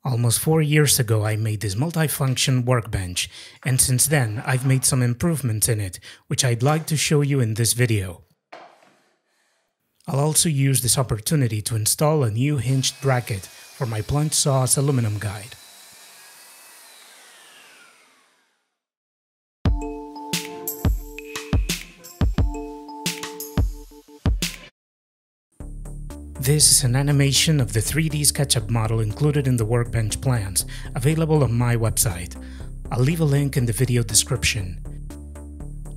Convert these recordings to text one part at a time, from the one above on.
Almost 4 years ago I made this multifunction workbench, and since then I've made some improvements in it, which I'd like to show you in this video. I'll also use this opportunity to install a new hinged bracket for my plunge saws aluminum guide. This is an animation of the 3D SketchUp model included in the workbench plans, available on my website. I'll leave a link in the video description.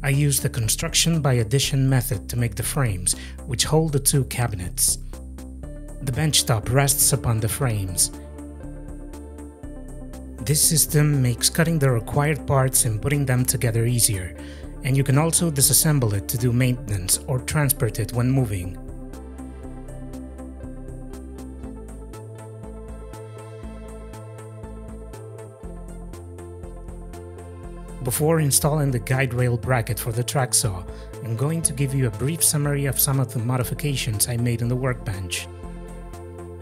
I used the construction by addition method to make the frames, which hold the two cabinets. The bench top rests upon the frames. This system makes cutting the required parts and putting them together easier, and you can also disassemble it to do maintenance or transport it when moving. Before installing the guide rail bracket for the track saw, I'm going to give you a brief summary of some of the modifications I made in the workbench.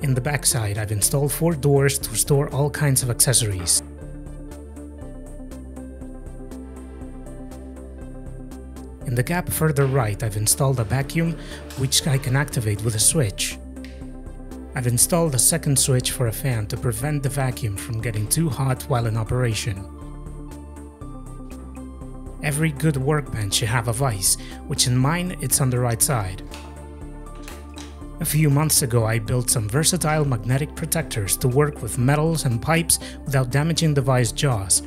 In the backside, I've installed 4 doors to store all kinds of accessories. In the gap further right, I've installed a vacuum, which I can activate with a switch. I've installed a second switch for a fan to prevent the vacuum from getting too hot while in operation. Every good workbench should have a vise, which in mine it's on the right side. A few months ago I built some versatile magnetic protectors to work with metals and pipes without damaging the vise jaws.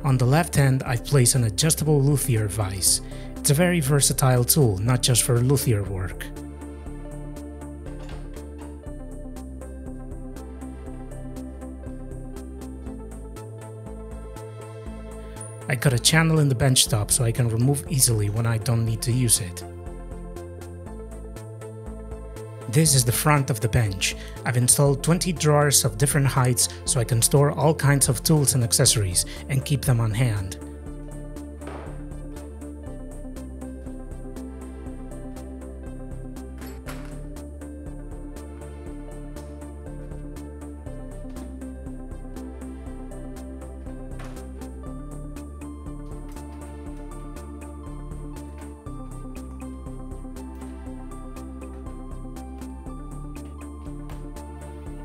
On the left hand I've placed an adjustable luthier vise. It's a very versatile tool, not just for luthier work. I cut a channel in the bench top so I can remove easily when I don't need to use it. This is the front of the bench. I've installed 20 drawers of different heights so I can store all kinds of tools and accessories and keep them on hand.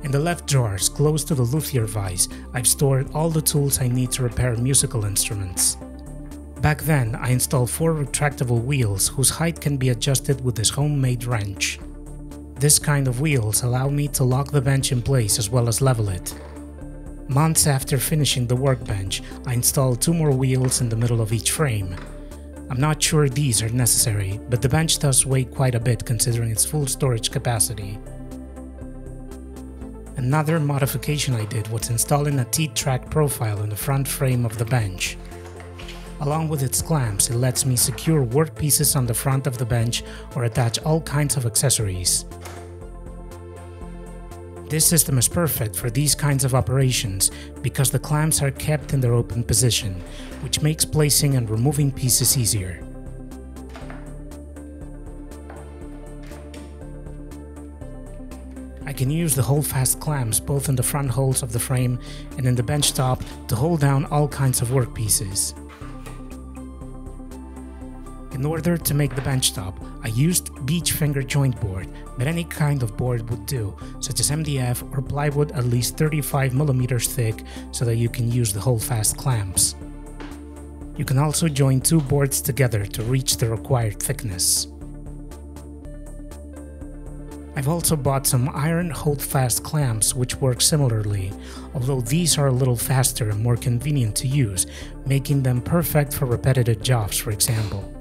In the left drawers, close to the luthier vise, I've stored all the tools I need to repair musical instruments. Back then, I installed 4 retractable wheels whose height can be adjusted with this homemade wrench. This kind of wheels allow me to lock the bench in place as well as level it. Months after finishing the workbench, I installed 2 more wheels in the middle of each frame. I'm not sure these are necessary, but the bench does weigh quite a bit considering its full storage capacity. Another modification I did was installing a T-track profile in the front frame of the bench. Along with its clamps, it lets me secure workpieces on the front of the bench or attach all kinds of accessories. This system is perfect for these kinds of operations because the clamps are kept in their open position, which makes placing and removing pieces easier. I can use the hold-fast clamps both in the front holes of the frame and in the bench top to hold down all kinds of workpieces. In order to make the bench top, I used beech finger joint board, but any kind of board would do, such as MDF or plywood at least 35 mm thick so that you can use the hold-fast clamps. You can also join 2 boards together to reach the required thickness. I've also bought some iron hold-fast clamps which work similarly, although these are a little faster and more convenient to use, making them perfect for repetitive jobs, for example.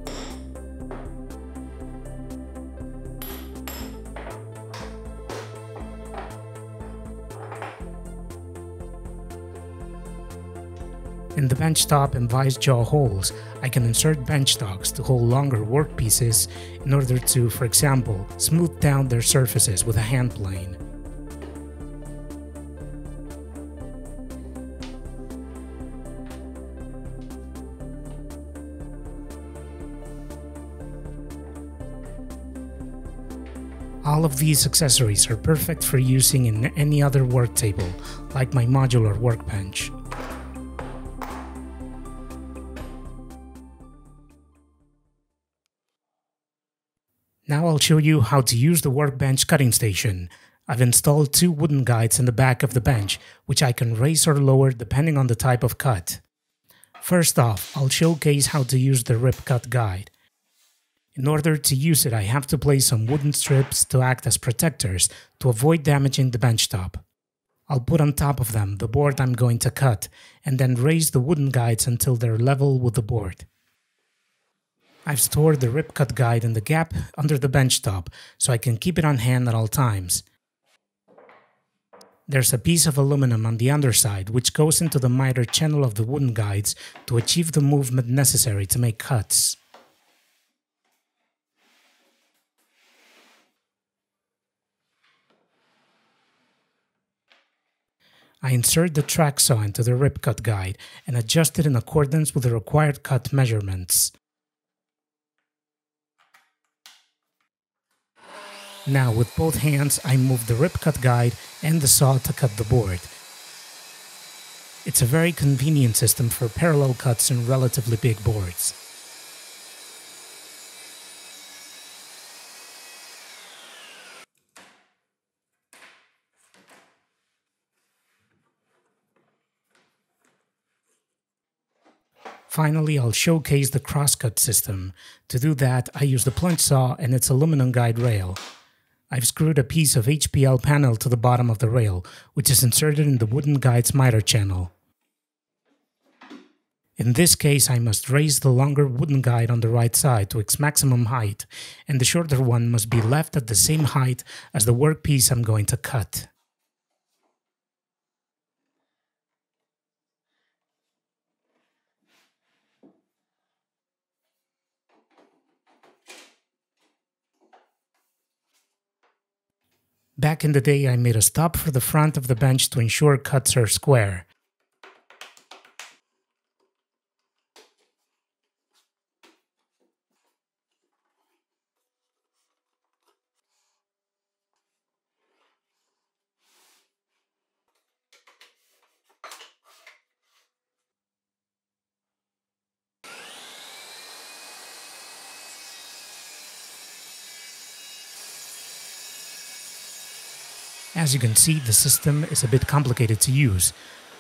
In the bench top and vise jaw holes, I can insert bench stocks to hold longer workpieces in order to, for example, smooth down their surfaces with a hand plane. All of these accessories are perfect for using in any other work table, like my modular workbench. Now I'll show you how to use the workbench cutting station. I've installed 2 wooden guides in the back of the bench, which I can raise or lower depending on the type of cut. First off, I'll showcase how to use the rip cut guide. In order to use it, I have to place some wooden strips to act as protectors to avoid damaging the bench top. I'll put on top of them the board I'm going to cut, and then raise the wooden guides until they're level with the board. I've stored the rip cut guide in the gap under the bench top, so I can keep it on hand at all times. There's a piece of aluminum on the underside which goes into the miter channel of the wooden guides to achieve the movement necessary to make cuts. I insert the track saw into the rip cut guide and adjust it in accordance with the required cut measurements. Now with both hands I move the rip cut guide and the saw to cut the board. It's a very convenient system for parallel cuts in relatively big boards. Finally, I'll showcase the crosscut system. To do that, I use the plunge saw and its aluminum guide rail. I've screwed a piece of HPL panel to the bottom of the rail, which is inserted in the wooden guide's miter channel. In this case, I must raise the longer wooden guide on the right side to its maximum height, and the shorter one must be left at the same height as the workpiece I'm going to cut. Back in the day, I made a stop for the front of the bench to ensure cuts are square. As you can see, the system is a bit complicated to use.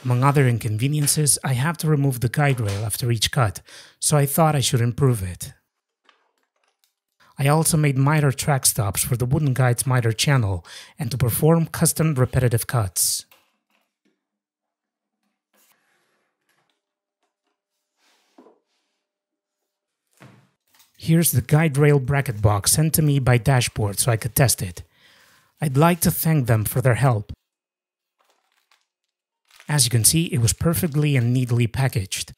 Among other inconveniences, I have to remove the guide rail after each cut, so I thought I should improve it. I also made miter track stops for the wooden guide's miter channel and to perform custom repetitive cuts. Here's the guide rail bracket box sent to me by Dashboard so I could test it. I'd like to thank them for their help. As you can see, it was perfectly and neatly packaged.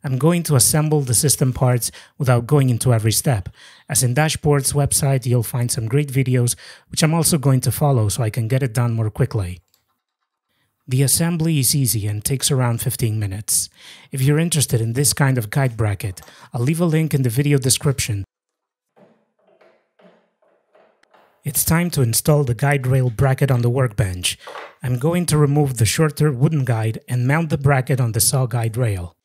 I'm going to assemble the system parts without going into every step, as in Dashboard's website you'll find some great videos which I'm also going to follow so I can get it done more quickly. The assembly is easy and takes around 15 minutes. If you're interested in this kind of guide bracket, I'll leave a link in the video description. It's time to install the guide rail bracket on the workbench. I'm going to remove the shorter wooden guide and mount the bracket on the saw guide rail.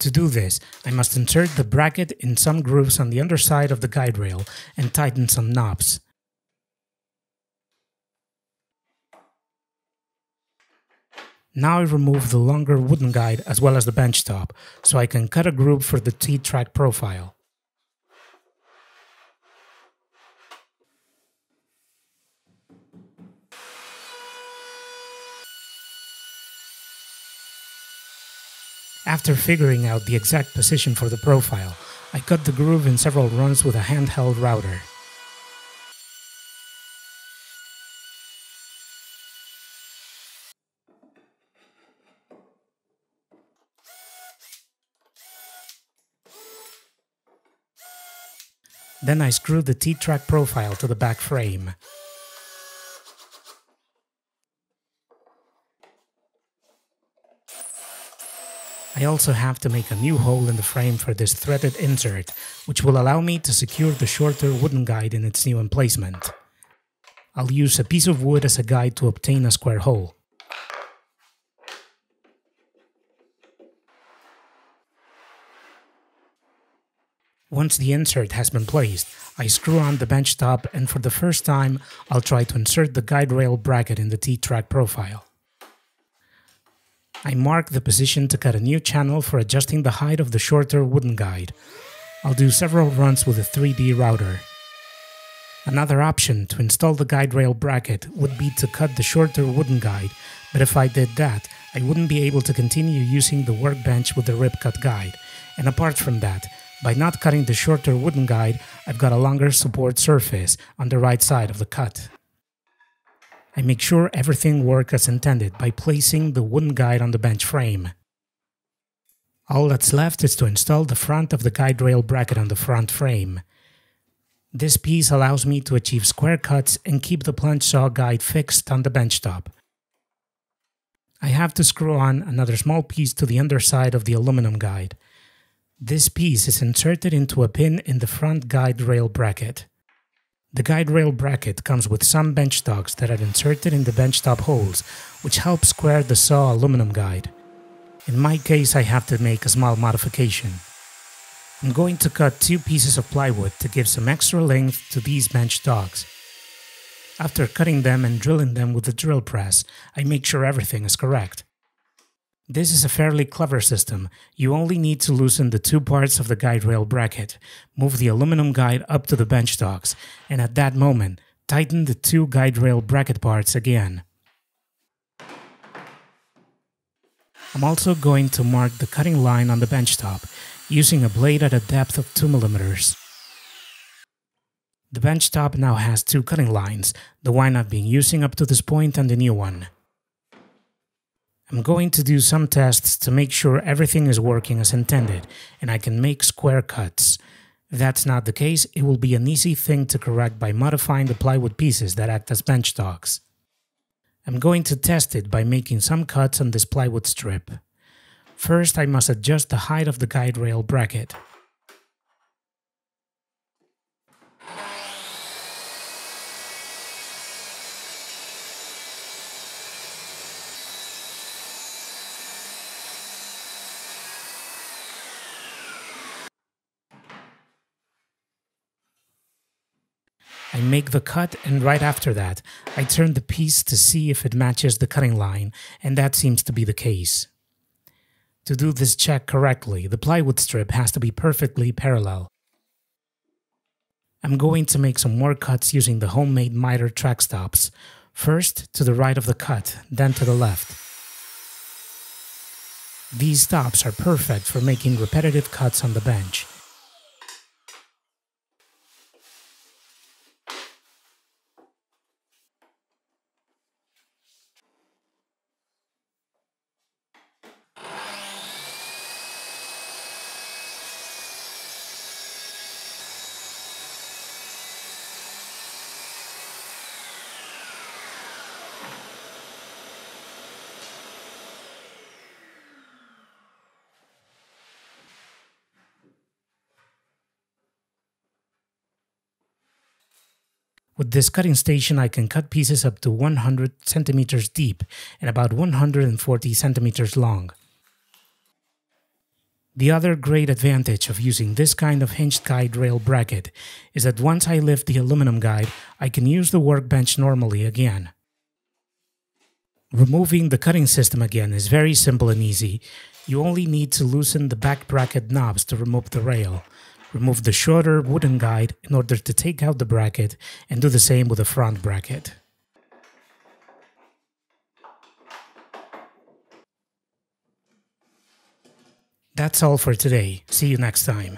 To do this, I must insert the bracket in some grooves on the underside of the guide rail and tighten some knobs. Now I remove the longer wooden guide as well as the bench top, so I can cut a groove for the T-track profile. After figuring out the exact position for the profile, I cut the groove in several runs with a handheld router. Then I screwed the T-track profile to the back frame. I also have to make a new hole in the frame for this threaded insert, which will allow me to secure the shorter wooden guide in its new emplacement. I'll use a piece of wood as a guide to obtain a square hole. Once the insert has been placed, I screw on the bench top, and for the first time, I'll try to insert the guide rail bracket in the T-track profile. I mark the position to cut a new channel for adjusting the height of the shorter wooden guide. I'll do several runs with a 3D router. Another option to install the guide rail bracket would be to cut the shorter wooden guide, but if I did that, I wouldn't be able to continue using the workbench with the rip-cut guide, and apart from that, by not cutting the shorter wooden guide, I've got a longer support surface on the right side of the cut. I make sure everything works as intended by placing the wooden guide on the bench frame. All that's left is to install the front of the guide rail bracket on the front frame. This piece allows me to achieve square cuts and keep the plunge saw guide fixed on the bench top. I have to screw on another small piece to the underside of the aluminum guide. This piece is inserted into a pin in the front guide rail bracket. The guide rail bracket comes with some bench stocks that are inserted in the bench top holes, which help square the saw aluminum guide. In my case, I have to make a small modification. I'm going to cut 2 pieces of plywood to give some extra length to these bench stocks. After cutting them and drilling them with the drill press, I make sure everything is correct. This is a fairly clever system. You only need to loosen the 2 parts of the guide rail bracket, move the aluminum guide up to the bench stocks, and at that moment, tighten the 2 guide rail bracket parts again. I'm also going to mark the cutting line on the bench top, using a blade at a depth of 2 mm. The bench top now has 2 cutting lines, the one I've been using up to this point and the new one. I'm going to do some tests to make sure everything is working as intended and I can make square cuts. If that's not the case, it will be an easy thing to correct by modifying the plywood pieces that act as bench stocks. I'm going to test it by making some cuts on this plywood strip. First, I must adjust the height of the guide rail bracket. I make the cut, and right after that, I turn the piece to see if it matches the cutting line, and that seems to be the case. To do this check correctly, the plywood strip has to be perfectly parallel. I'm going to make some more cuts using the homemade miter track stops, first to the right of the cut, then to the left. These stops are perfect for making repetitive cuts on the bench. With this cutting station, I can cut pieces up to 100 centimeters deep and about 140 centimeters long. The other great advantage of using this kind of hinged guide rail bracket is that once I lift the aluminum guide, I can use the workbench normally again. Removing the cutting system again is very simple and easy. You only need to loosen the back bracket knobs to remove the rail. Remove the shorter wooden guide in order to take out the bracket, and do the same with the front bracket. That's all for today. See you next time.